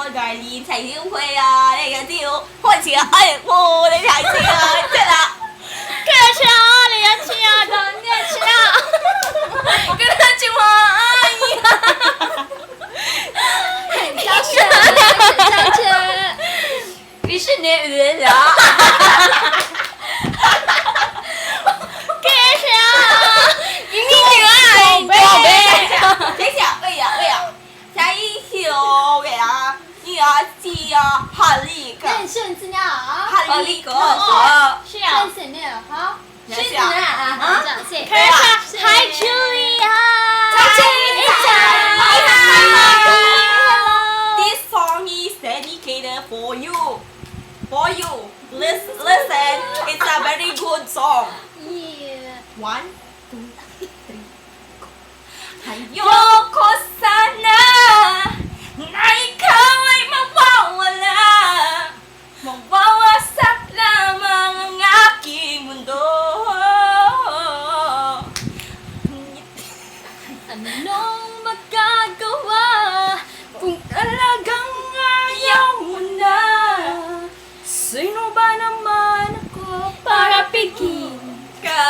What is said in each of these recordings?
來年齊小會啊，你嘅招開始啊，哎喎，你睇先啊，即係啦，跟住啊，你要吃啊，等你吃啊，跟他講話阿姨啊，很孝順，很孝順。於是你人啦，跟住啊，你愛寶貝，等下，喂呀，才小喂啊，你啊知啊，哈利個，那順子呢？哈利個，是啊，順子呢？好，順子呢？啊，這樣，可以啊嗨，Julia，This song is dedicated for you. For you. Listen. It's a very good song. 1, 2, 3. Ayoko sana na ikaw ay mawawala. Mawawasak lamang ang aking mundo. Anong magagawa kung Talagang ayaw mo na. Sino ba naman ako para pigil ka?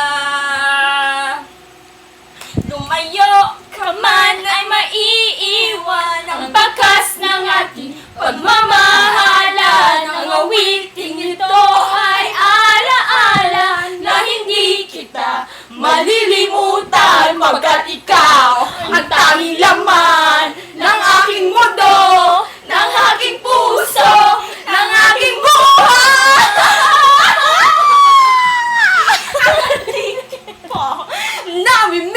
Lumayo ka man ay maiiwan ang bakas ng ating pagmamahalan. Ang awiting ito ay alaala na hindi kita malilimutan pagkat ikaw ang tanging laman ng aking mundo, ng aking puso, ng aking buhay! Namimiss